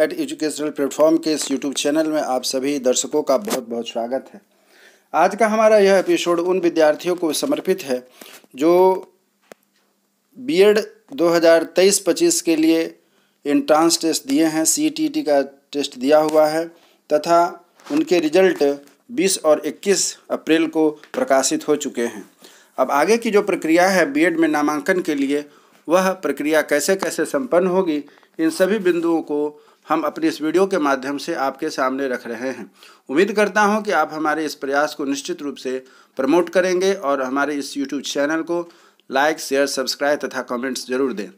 Educational platform के इस YouTube channel में आप सभी दर्शकों का बहुत बहुत स्वागत है। आज का हमारा यह एपिसोड उन विद्यार्थियों को समर्पित है जो बीएड 2023-25 के लिए एंट्रांस टेस्ट दिए हैं, सीईटी का टेस्ट दिया हुआ है तथा उनके रिजल्ट 20 और 21 अप्रैल को प्रकाशित हो चुके हैं। अब आगे की जो प्रक्रिया है बीएड में नामांकन के लिए, वह प्रक्रिया कैसे कैसे संपन्न होगी, इन सभी बिंदुओं को हम अपनी इस वीडियो के माध्यम से आपके सामने रख रहे हैं। उम्मीद करता हूं कि आप हमारे इस प्रयास को निश्चित रूप से प्रमोट करेंगे और हमारे इस यूट्यूब चैनल को लाइक, शेयर, सब्सक्राइब तथा कमेंट्स जरूर दें।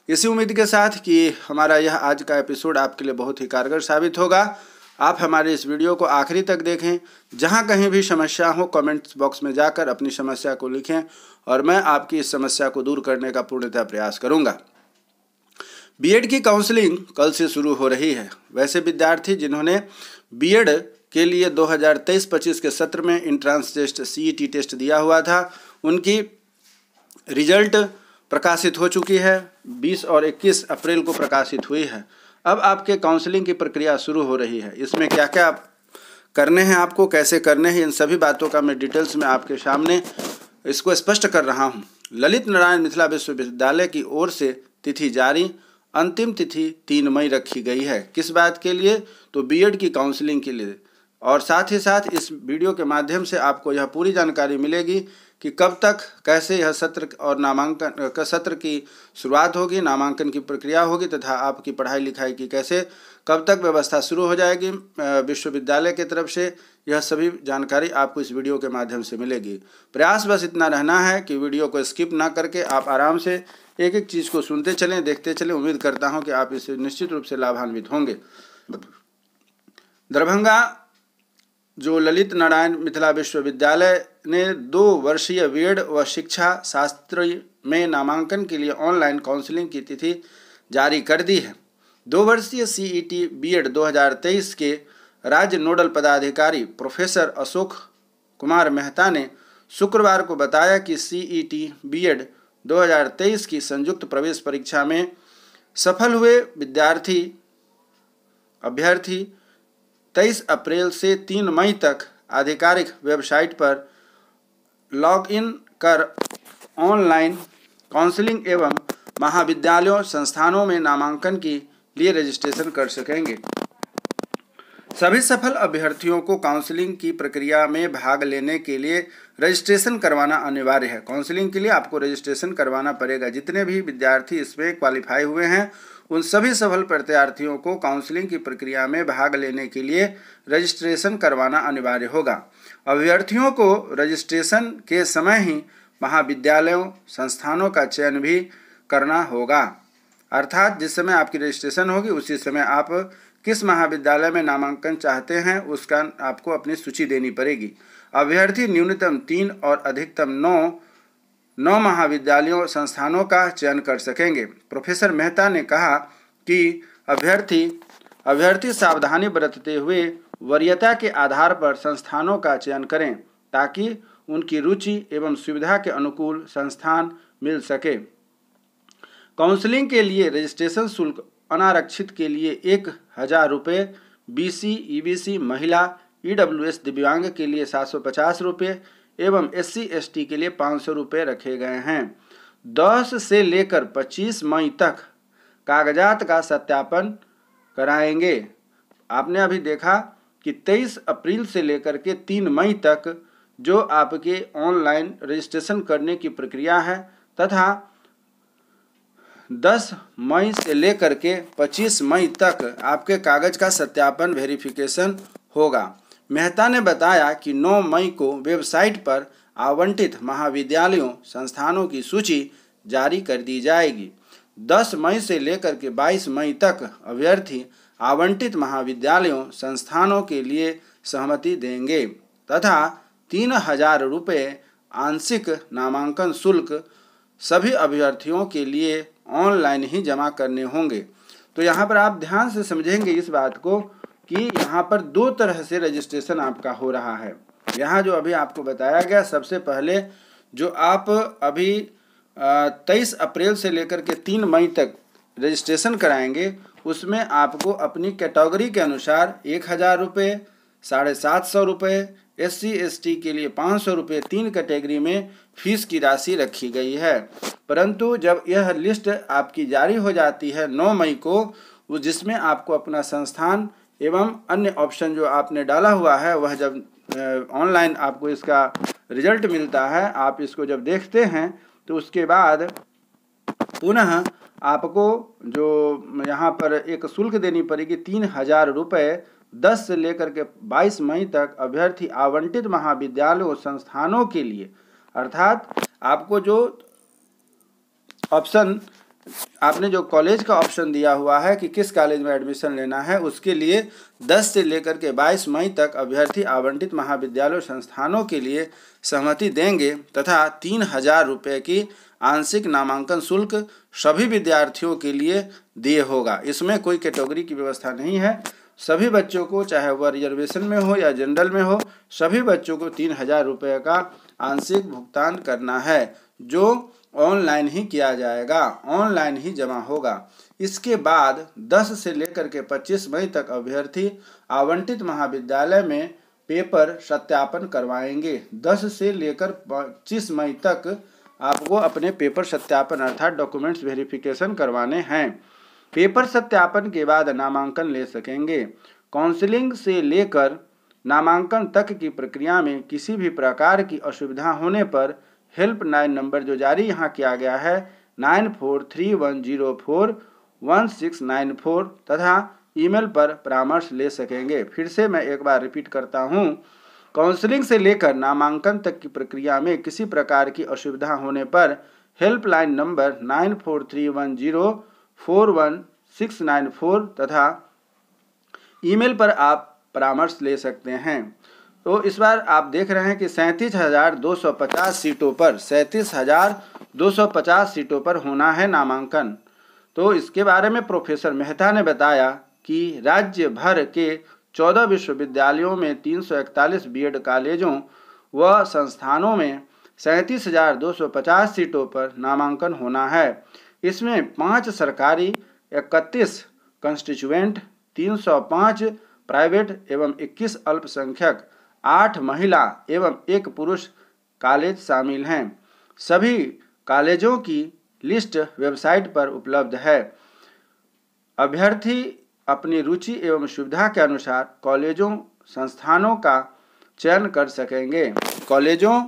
इसी उम्मीद के साथ कि हमारा यह आज का एपिसोड आपके लिए बहुत ही कारगर साबित होगा। आप हमारे इस वीडियो को आखिरी तक देखें। जहां कहीं भी समस्या हो, कमेंट्स बॉक्स में जाकर अपनी समस्या को लिखें और मैं आपकी इस समस्या को दूर करने का पूर्णतः प्रयास करूंगा। बीएड की काउंसलिंग कल से शुरू हो रही है। वैसे विद्यार्थी जिन्होंने बीएड के लिए 2023-25 के सत्र में एंट्रांस टेस्ट सीईटी टेस्ट दिया हुआ था, उनकी रिजल्ट प्रकाशित हो चुकी है। 20 और 21 अप्रैल को प्रकाशित हुई है। अब आपके काउंसलिंग की प्रक्रिया शुरू हो रही है। इसमें क्या क्या करने हैं, आपको कैसे करने हैं, इन सभी बातों का मैं डिटेल्स में आपके सामने इसको स्पष्ट कर रहा हूँ। ललित नारायण मिथिला विश्वविद्यालय की ओर से तिथि जारी, अंतिम तिथि 3 मई रखी गई है। किस बात के लिए? तो बीएड की काउंसलिंग के लिए। और साथ ही साथ इस वीडियो के माध्यम से आपको यह पूरी जानकारी मिलेगी कि कब तक कैसे यह सत्र और नामांकन का सत्र की शुरुआत होगी, नामांकन की प्रक्रिया होगी तथा आपकी पढ़ाई लिखाई की कैसे कब तक व्यवस्था शुरू हो जाएगी विश्वविद्यालय की तरफ से। यह सभी जानकारी आपको इस वीडियो के माध्यम से मिलेगी। प्रयास बस इतना रहना है कि वीडियो को स्किप ना करके आप आराम से एक एक चीज़ को सुनते चलें, देखते चलें। उम्मीद करता हूं कि आप इससे निश्चित रूप से लाभान्वित होंगे। दरभंगा जो ललित नारायण मिथिला विश्वविद्यालय ने 2 वर्षीय बीएड व शिक्षा शास्त्र में नामांकन के लिए ऑनलाइन काउंसलिंग की तिथि जारी कर दी है। 2 वर्षीय सीईटी बीएड 2023 के राज्य नोडल पदाधिकारी प्रोफेसर अशोक कुमार मेहता ने शुक्रवार को बताया कि सीईटी बीएड 2023 की संयुक्त प्रवेश परीक्षा में सफल हुए अभ्यर्थी 23 अप्रैल से 3 मई तक आधिकारिक वेबसाइट पर लॉग इन कर ऑनलाइन काउंसलिंग एवं महाविद्यालयों संस्थानों में नामांकन के लिए रजिस्ट्रेशन कर सकेंगे। सभी सफल अभ्यर्थियों को काउंसलिंग की प्रक्रिया में भाग लेने के लिए रजिस्ट्रेशन करवाना अनिवार्य है। काउंसलिंग के लिए आपको रजिस्ट्रेशन करवाना पड़ेगा। जितने भी विद्यार्थी इसमें क्वालिफाई हुए हैं, उन सभी सफल प्रत्याशियों को काउंसलिंग की प्रक्रिया में भाग लेने के लिए रजिस्ट्रेशन करवाना अनिवार्य होगा। अभ्यर्थियों को रजिस्ट्रेशन के समय ही महाविद्यालयों संस्थानों का चयन भी करना होगा। अर्थात जिस समय आपकी रजिस्ट्रेशन होगी उसी समय आप किस महाविद्यालय में नामांकन चाहते हैं उसका आपको अपनी सूची देनी पड़ेगी। अभ्यर्थी न्यूनतम 3 और अधिकतम 9 महाविद्यालयों संस्थानों का चयन कर सकेंगे। प्रोफेसर मेहता ने कहा कि अभ्यर्थी सावधानी बरतते हुए वरीयता के आधार पर संस्थानों का चयन करें ताकि उनकी रुचि एवं सुविधा के अनुकूल संस्थान मिल सके। काउंसलिंग के लिए रजिस्ट्रेशन शुल्क अनारक्षित के लिए 1000 रुपये, बीसी, ईबीसी, महिला, ईडब्ल्यूएस दिव्यांग के लिए 750 रुपये एवं एससी एसटी के लिए 500 रुपये रखे गए हैं। 10 से लेकर 25 मई तक कागजात का सत्यापन कराएंगे। आपने अभी देखा कि 23 अप्रैल से लेकर के 3 मई तक जो आपके ऑनलाइन रजिस्ट्रेशन करने की प्रक्रिया है तथा 10 मई से लेकर के 25 मई तक आपके कागज का सत्यापन वेरिफिकेशन होगा। मेहता ने बताया कि 9 मई को वेबसाइट पर आवंटित महाविद्यालयों संस्थानों की सूची जारी कर दी जाएगी। 10 मई से लेकर के 22 मई तक अभ्यर्थी आवंटित महाविद्यालयों संस्थानों के लिए सहमति देंगे तथा 3000 रुपये आंशिक नामांकन शुल्क सभी अभ्यर्थियों के लिए ऑनलाइन ही जमा करने होंगे। तो यहाँ पर आप ध्यान से समझेंगे इस बात को कि यहाँ पर 2 तरह से रजिस्ट्रेशन आपका हो रहा है। यहाँ जो अभी आपको बताया गया, सबसे पहले जो आप अभी 23 अप्रैल से लेकर के 3 मई तक रजिस्ट्रेशन कराएंगे उसमें आपको अपनी कैटेगरी के अनुसार 1000 रुपये, 750 रुपये, SC/ST के लिए 500 रुपये, 3 कैटेगरी में फीस की राशि रखी गई है। परंतु जब यह लिस्ट आपकी जारी हो जाती है 9 मई को, जिसमें आपको अपना संस्थान एवं अन्य ऑप्शन जो आपने डाला हुआ है वह जब ऑनलाइन आपको इसका रिजल्ट मिलता है, आप इसको जब देखते हैं तो उसके बाद पुनः आपको जो यहाँ पर एक शुल्क देनी पड़ेगी 3000 रुपये। 10 से लेकर के 22 मई तक अभ्यर्थी आवंटित महाविद्यालयों और संस्थानों के लिए, अर्थात आपको जो ऑप्शन, आपने जो कॉलेज का ऑप्शन दिया हुआ है कि किस कॉलेज में एडमिशन लेना है, उसके लिए 10 से लेकर के 22 मई तक अभ्यर्थी आवंटित महाविद्यालयों संस्थानों के लिए सहमति देंगे तथा 3000 रुपये की आंशिक नामांकन शुल्क सभी विद्यार्थियों के लिए दिए होगा। इसमें कोई कैटेगरी की व्यवस्था नहीं है। सभी बच्चों को, चाहे वह रिजर्वेशन में हो या जनरल में हो, सभी बच्चों को 3000 रुपये का आंशिक भुगतान करना है, जो ऑनलाइन ही किया जाएगा, ऑनलाइन ही जमा होगा। इसके बाद 10 से लेकर के 25 मई तक अभ्यर्थी आवंटित महाविद्यालय में पेपर सत्यापन करवाएंगे। 10 से लेकर 25 मई तक आपको अपने पेपर सत्यापन अर्थात डॉक्यूमेंट्स वेरिफिकेशन करवाने हैं। पेपर सत्यापन के बाद नामांकन ले सकेंगे। काउंसलिंग से लेकर नामांकन तक की प्रक्रिया में किसी भी प्रकार की असुविधा होने पर हेल्पलाइन नंबर जो जारी यहाँ किया गया है 9431041694 तथा ईमेल पर परामर्श ले सकेंगे। फिर से मैं एक बार रिपीट करता हूँ, काउंसलिंग से लेकर नामांकन तक की प्रक्रिया में किसी प्रकार की असुविधा होने पर हेल्पलाइन नंबर 9431041694 तथा ईमेल पर आप परामर्श ले सकते हैं। तो इस बार आप देख रहे हैं कि 37,250 सीटों पर 37,250 सीटों पर होना है नामांकन। तो इसके बारे में प्रोफेसर मेहता ने बताया कि राज्य भर के 14 विश्वविद्यालयों में 341 बीएड कॉलेजों व संस्थानों में 37,250 सीटों पर नामांकन होना है। इसमें 5 सरकारी, 31 कंस्टिट्यूएंट, 305 प्राइवेट एवं 21 अल्पसंख्यक, 8 महिला एवं 1 पुरुष कॉलेज शामिल हैं। सभी कॉलेजों की लिस्ट वेबसाइट पर उपलब्ध है। अभ्यर्थी अपनी रुचि एवं सुविधा के अनुसार कॉलेजों संस्थानों का चयन कर सकेंगे। कॉलेजों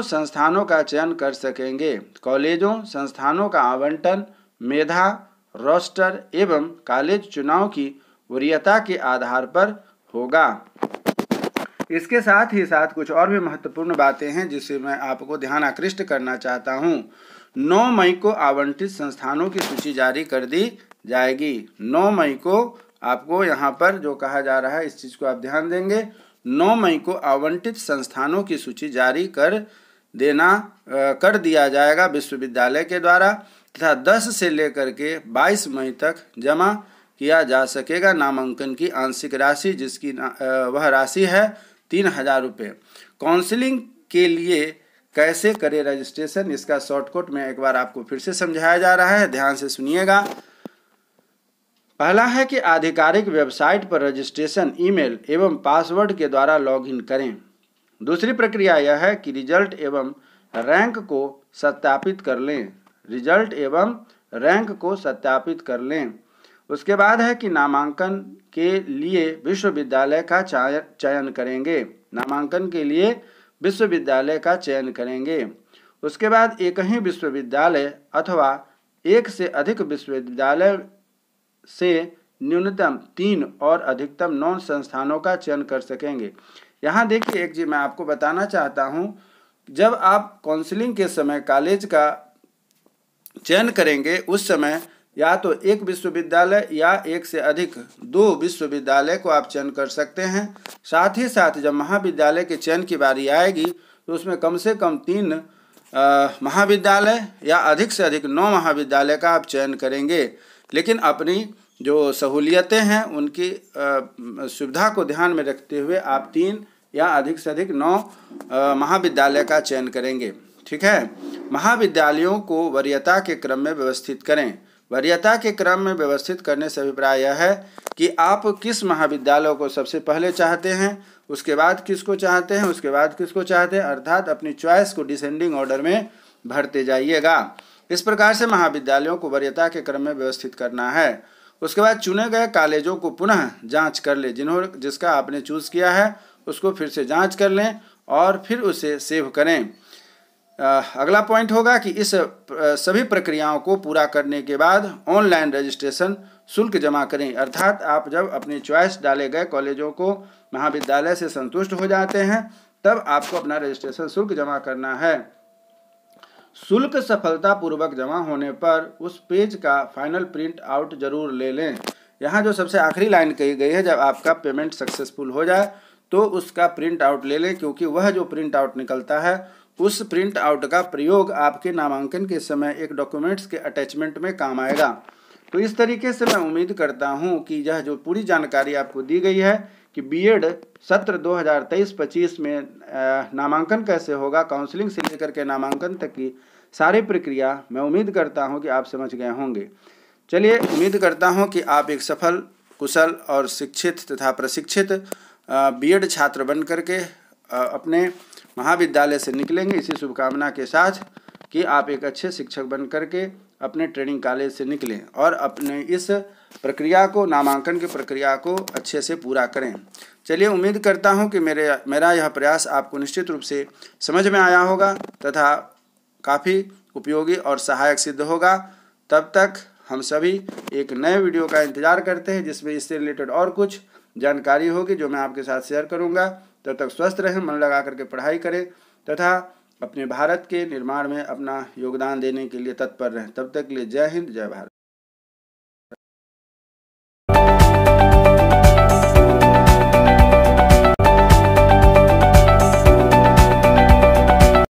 संस्थानों का चयन कर सकेंगे। कॉलेजों संस्थानों का आवंटन मेधा, रोस्टर एवं कॉलेज चुनाव की वरीयता के आधार पर होगा। इसके साथ ही साथ कुछ और भी महत्वपूर्ण बातें हैं जिससे मैं आपको ध्यान आकृष्ट करना चाहता हूं। 9 मई को आवंटित संस्थानों की सूची जारी कर दी जाएगी। 9 मई को आपको यहाँ पर जो कहा जा रहा है इस चीज़ को आप ध्यान देंगे। 9 मई को आवंटित संस्थानों की सूची जारी कर दिया जाएगा विश्वविद्यालय के द्वारा तथा 10 से लेकर के 22 मई तक जमा किया जा सकेगा नामांकन की आंशिक राशि, जिसकी वह राशि है 3000 रुपये। काउंसलिंग के लिए कैसे करें रजिस्ट्रेशन, इसका शॉर्टकट में एक बार आपको फिर से समझाया जा रहा है, ध्यान से सुनिएगा। पहला है कि आधिकारिक वेबसाइट पर रजिस्ट्रेशन ईमेल एवं पासवर्ड के द्वारा लॉगिन करें। दूसरी प्रक्रिया यह है कि रिजल्ट एवं रैंक को सत्यापित कर लें। उसके बाद है कि नामांकन के लिए विश्वविद्यालय का चयन करेंगे। उसके बाद एक ही विश्वविद्यालय अथवा एक से अधिक विश्वविद्यालय से न्यूनतम 3 और अधिकतम 9 संस्थानों का चयन कर सकेंगे। यहाँ देखिए एक चीज़ मैं आपको बताना चाहता हूँ, जब आप काउंसलिंग के समय कॉलेज का चयन करेंगे उस समय या तो एक विश्वविद्यालय या एक से अधिक 2 विश्वविद्यालय को आप चयन कर सकते हैं। साथ ही साथ जब महाविद्यालय के चयन की बारी आएगी तो उसमें कम से कम 3 महाविद्यालय या अधिक से अधिक 9 महाविद्यालय का आप चयन करेंगे। लेकिन अपनी जो सहूलियतें हैं उनकी सुविधा को ध्यान में रखते हुए आप 3 या अधिक से अधिक 9 महाविद्यालय का चयन करेंगे। ठीक है। महाविद्यालयों को वरीयता के क्रम में व्यवस्थित करें। वरीयता के क्रम में व्यवस्थित करने से अभिप्राय यह है कि आप किस महाविद्यालय को सबसे पहले चाहते हैं, उसके बाद किसको चाहते हैं, उसके बाद किसको चाहते हैं, अर्थात अपनी चॉइस को डिसेंडिंग ऑर्डर में भरते जाइएगा। इस प्रकार से महाविद्यालयों को वरीयता के क्रम में व्यवस्थित करना है। उसके बाद चुने गए कॉलेजों को पुनः जांच कर लें, जिसका आपने चूज़ किया है उसको फिर से जांच कर लें और फिर उसे सेव करें। अगला पॉइंट होगा कि इस सभी प्रक्रियाओं को पूरा करने के बाद ऑनलाइन रजिस्ट्रेशन शुल्क जमा करें। अर्थात आप जब अपनी चॉइस डाले गए कॉलेजों को महाविद्यालय से संतुष्ट हो जाते हैं तब आपको अपना रजिस्ट्रेशन शुल्क जमा करना है। शुल्क सफलतापूर्वक जमा होने पर उस पेज का फाइनल प्रिंट आउट जरूर ले लें। यहाँ जो सबसे आखिरी लाइन कही गई है, जब आपका पेमेंट सक्सेसफुल हो जाए तो उसका प्रिंट आउट ले लें, क्योंकि वह जो प्रिंट आउट निकलता है उस प्रिंट आउट का प्रयोग आपके नामांकन के समय एक डॉक्यूमेंट्स के अटैचमेंट में काम आएगा। तो इस तरीके से मैं उम्मीद करता हूँ कि यह जो पूरी जानकारी आपको दी गई है कि बीएड सत्र 2023-25 में नामांकन कैसे होगा, काउंसलिंग से लेकर के नामांकन तक की सारी प्रक्रिया मैं उम्मीद करता हूँ कि आप समझ गए होंगे। चलिए, उम्मीद करता हूँ कि आप एक सफल, कुशल और शिक्षित तथा प्रशिक्षित बीएड छात्र बन करके अपने महाविद्यालय से निकलेंगे। इसी शुभकामना के साथ कि आप एक अच्छे शिक्षक बन करके अपने ट्रेनिंग कॉलेज से निकलें और अपने इस प्रक्रिया को, नामांकन की प्रक्रिया को अच्छे से पूरा करें। चलिए, उम्मीद करता हूं कि मेरा यह प्रयास आपको निश्चित रूप से समझ में आया होगा तथा काफ़ी उपयोगी और सहायक सिद्ध होगा। तब तक हम सभी एक नए वीडियो का इंतज़ार करते हैं जिसमें इससे रिलेटेड और कुछ जानकारी होगी जो मैं आपके साथ शेयर करूंगा। तब तक स्वस्थ रहें, मन लगा करके पढ़ाई करें तथा अपने भारत के निर्माण में अपना योगदान देने के लिए तत्पर रहें। तब तक के लिए जय हिंद, जय भारत।